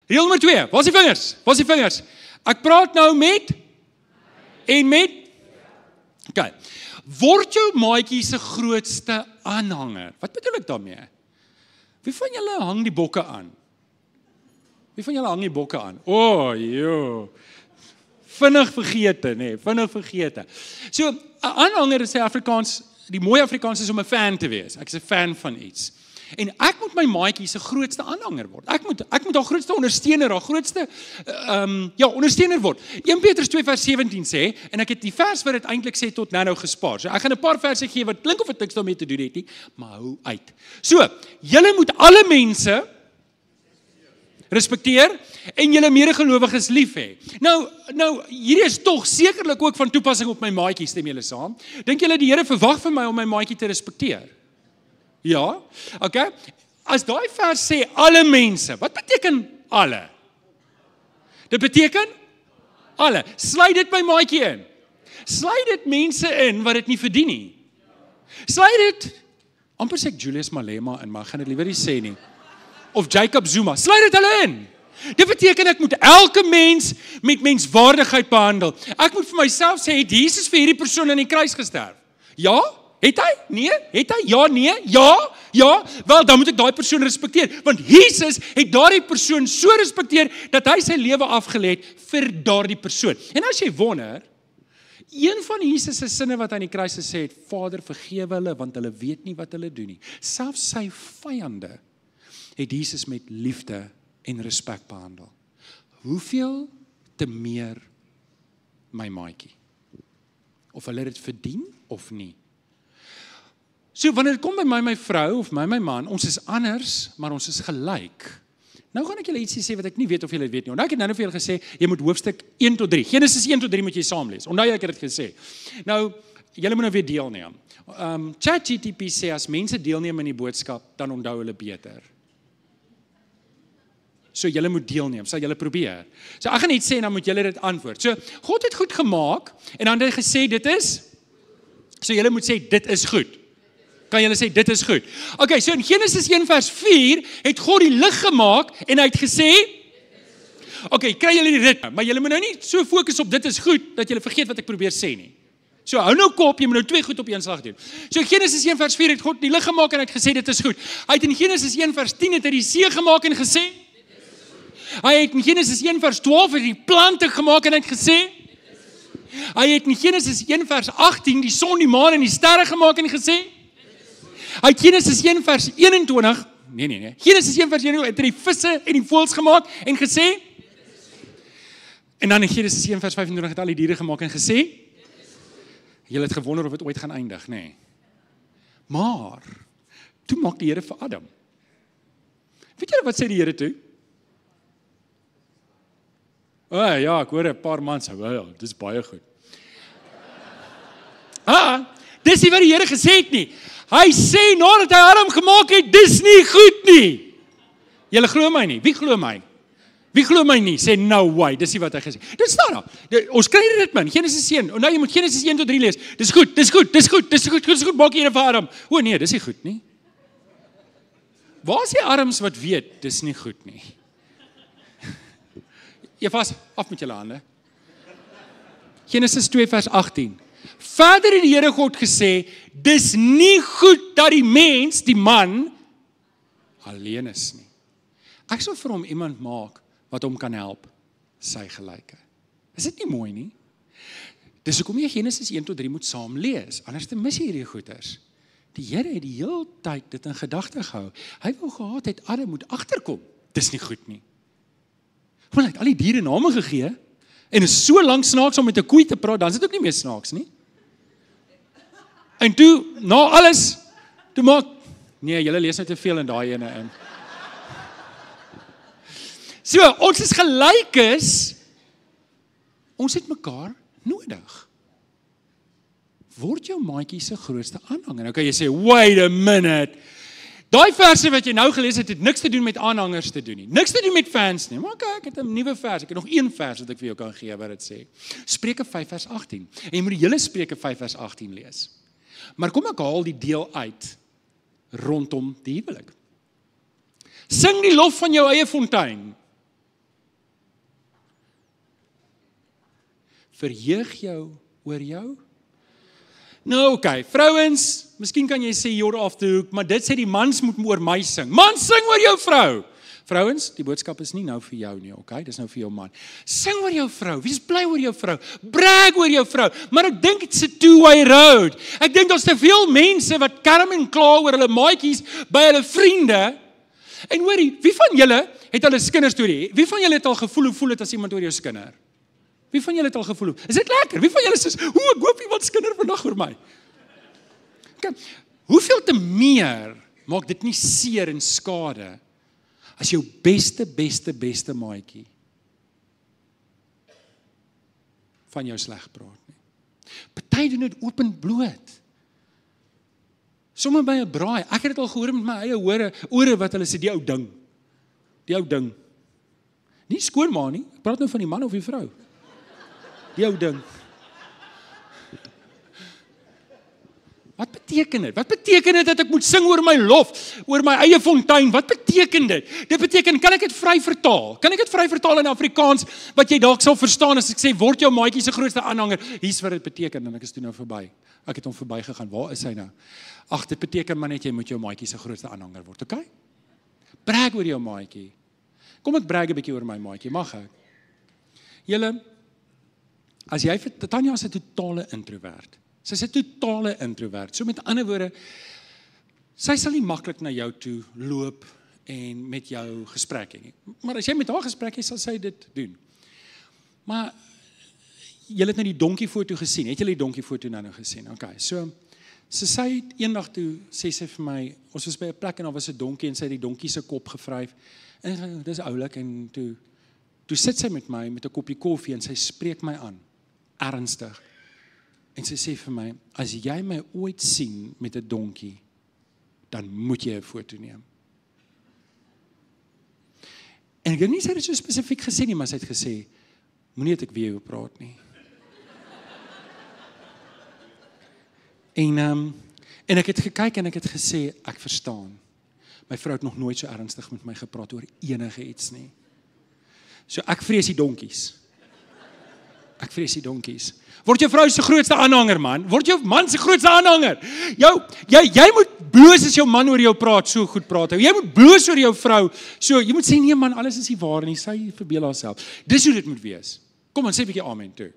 Reël nommer 2, waar is die vingers? Waar is die vingers? Ek praat nou met en met. Okay. Word jou maatjie se grootste aanhanger. Wat bedoel ek daarmee? Wie van julle hang die bokke aan? Wie van julle hang die bokke aan? Joh. Vinnig vergete, vinnig vergete. So, 'n aanhanger is Afrikaans, die mooi Afrikaans is om 'n fan te wees. Ek is 'n fan van iets. En ek moet my maatjie se grootste aanhanger word. Ek moet haar grootste ondersteuner, haar grootste ondersteuner word. 1 Petrus 2 vers 17 sê, en ek het die vers wat dit eintlik sê tot nou gespaar. So ek gaan 'n paar verse gee wat klink of dit niks daarmee te doen het nie, maar hou uit. So, julle moet alle mense respekteer en julle medegelowiges lief hê. Nou hierdie is tog sekerlik ook van toepassing op my maatjie, stem julle saam? Dink julle die Here verwag van my om my maatjie te respekteer? Ja, okay. As daai vers sê alle mense, wat beteken alle? Dit beteken alle. Sluit dit my maatjie in. Sluit dit mense in wat dit nie verdien nie. Sluit dit, amper sê ek Julius Malema in, maar ek gaan dit liewer nie sê nie. Of Jacob Zuma, sluit dit hulle in. Dit beteken ek moet elke mens met menswaardigheid behandel. Ek moet vir myself sê, het Jesus vir hierdie persoon aan die kruis gesterf? Ja? Het hy? Nee? Het hy? Ja, nee? Ja? Ja? Wel, dan moet ek daai persoon respekteer, want Jesus het daardie persoon so respekteer, dat hy sy lewe afgelê het vir daardie persoon. En as jy wonder, een van Jesus se sinne wat aan die kruis gesê het, Vader, vergewe hulle, want hulle weet nie wat hulle doen nie. Selfs sy vyande het Jesus met liefde en respek behandel. Hoeveel te meer my maatjie? Of hulle dit verdien of nie? So, wanneer dit kom by my vrou of my man, ons is anders, maar ons is gelyk. Nou gaan ek julle ietsie sê wat ek nie weet of julle dit weet nie. Onthou ek het nou vir julle gesê, jy moet hoofstuk 1 tot 3. Genesis 1 tot 3 moet jy saam lees. Onthou ek het dit gesê. Nou, julle moet nou weer deelneem. ChatGPT sê as mense deelneem in die boodskap, dan onthou hulle beter. So julle moet deelneem, sal julle probeer. So ek gaan net sê en dan moet julle dit antwoord. So God het goed gemaak en dan het hy gesê dit is. So julle moet sê dit is goed. Kan julle sê dit is goed? Okay, so in Genesis 1 vers 4 het God die lig gemaak en hy het gesê okay, kry julle die ritme, maar julle moet nou nie so fokus op dit is goed dat julle vergeet wat ek probeer sê nie. So hou nou kop, jy moet nou 2 goed op een slag doen. So Genesis 1 vers 4 het God die lig gemaak en hy het gesê dit is goed. Hy het in Genesis 1 vers 10 het hy die see gemaak en gesê hy het in Genesis 1 vers 12 het die plante gemaak en hy het gesê hy het in Genesis 1 vers 18 die son, die maan en die sterre gemaak en gesê hy het Genesis 1 vers 21 nee, Genesis 1 vers 21 het hy die visse en die voëls gemaak en gesê en dan in Genesis 1 vers 25 het al die diere gemaak en gesê julle het gewonder of dit ooit gaan eindig, nee. Maar toe maak die Here vir Adam. Weet julle wat sê die Here toe? Ja, ek hoor 'n paar man sê, wel, dis baie goed. Dis nie wat die Here gesê het nie. Hy sê nadat hy Adam gemaak het, dis nie goed nie. Julle glo my nie. Wie glo my? Wie glo my nie? Sê no way, dis nie wat hy gesê. Dit staan daar. Ons kry dit man. Genesis 1. Nou jy moet Genesis 1 tot 3 lees. Dis goed, dis goed, dis goed, dis goed, dis goed. Maak Here vir Adam. O nee, dis nie goed nie. Waar is die arms wat weet dis nie goed nie? Jy vas af met julle hande. Genesis 2 vers 18. Verder het die Here God gesê, dis nie goed dat die mens, die man, alleen is nie. Ek sal vir hom iemand maak wat hom kan help, sy gelyke. Is dit nie mooi nie? Dis hoekom jy Genesis 1 tot 3 moet saam lees, anders te mis jy hierdie goeters. Die Here het die hele tyd dit in gedagte gehou. Hy wou gehad het Adam moet agterkom. Dis nie goed nie. Want hy het al die diere name gegee en is so lank snaaks om met 'n koei te praat, dan is dit ook nie meer snaaks nie. En toe, na alles, toe maak, nee, julle lees nou te veel in daai ene in. So, ons is gelyk is, ons het mekaar nodig. Word jou maatjie se grootste aanhanger. Nou kan jy sê, wait a minute. Daai verse wat jy nou gelees het, het niks te doen met aanhangers te doen nie. Niks te doen met fans nie. Maar okay, ek het 'n nuwe vers. Ek het nog een vers wat ek vir jou kan gee wat dit sê. Spreuke 5 vers 18. En jy moet die hele Spreuke 5 vers 18 lees. Maar kom ek haal die deel uit rondom die huwelik. Sing die lof van jou eie fontein. verheug jou oor jou? Nou oké, vrouens, miskien kan jy sê you're off the hook, maar dit sê die mans moet oor my sing. Man, sing oor jou vrou. Vrouens, die boodskap is nie nou vir jou nie, oké? Dis nou vir jou man. Sing oor jou vrou, wees bly oor jou vrou, brag oor jou vrou, maar ek dink it's a two-way road. Ek dink daar's te veel mense wat kerm en kla oor hulle maatjies by hulle vriende. En hoorie, wie van julle het al 'n kinderstorie? Wie van julle het al gevoel hoe voel dit as iemand oor jou skinder? Wie van julle het al gevoel? Is dit lekker? Wie van julle sê, ek hoop iemand skinder vandag oor my. Okay. Hoeveel te meer maak dit nie seer en skade as jou beste maatjie van jou sleg praat nie. Party doen dit openbloot. Sommige by 'n braai. Ek het dit al gehoor met my eie ore wat hulle sê die ou ding. Die ou ding. Nie skoonma nie. Ek praat nou van die man of die vrou. Die ou ding. Wat beteken dit? Wat beteken dit dat ek moet sing oor my lof, oor my eie fontein? Wat beteken dit? Dit beteken, kan ek dit vry vertaal? Kan ek dit vry vertaal in Afrikaans wat jy dalk sal verstaan as ek sê word jou maatjie se grootste aanhanger? Hier's wat dit beteken en ek is toe nou verby. Ek het hom verbygegaan. Waar is hy nou? Ag, dit beteken maar net jy moet jou maatjie se grootste aanhanger word, okay? Brag oor jou maatjie. Kom ek brag 'n bietjie oor my maatjie, mag ek? Julle, as jy vir Tanya is 'n totale introvert. Sy's 'n totale introvert. So met ander woorde, sy sal nie maklik na jou toe loop en met jou gesprek hê nie. Maar as jy met haar gesprek het, sal sy dit doen. Maar julle het nou die donkiefoto gesien. Het julle die donkiefoto nou gesien? Okay. So sy het eendag toe sê sy vir my, ons was by 'n plek en daar was 'n donkie en sy het die donkie se kop gevryf. En dis oulik en toe sit sy met my met 'n koppie koffie en sy spreek my aan. Ernstig. En sy sê vir my, as jy my ooit sien met 'n donkie, dan moet jy 'n foto neem. En ek het nie sy dit so spesifiek gesê nie, maar sy het gesê, moenie dat ek weer oor praat nie. En ek het gekyk en ek het gesê, ek verstaan. My vrou het nog nooit so ernstig met my gepraat oor enige iets nie. So ek vrees die donkies. Ek vrees die donkies. Word jou vrou se grootste aanhanger, man. Word jou man se grootste aanhanger. Jy moet bloos as jou man oor jou praat, so goed praat. Jy moet bloos oor jou vrou. So, jy moet sê, nee man, alles is nie waar nie. Sy verbeel haarself. Dis hoe dit moet wees. Kom ons sê 'n bietjie amen toe.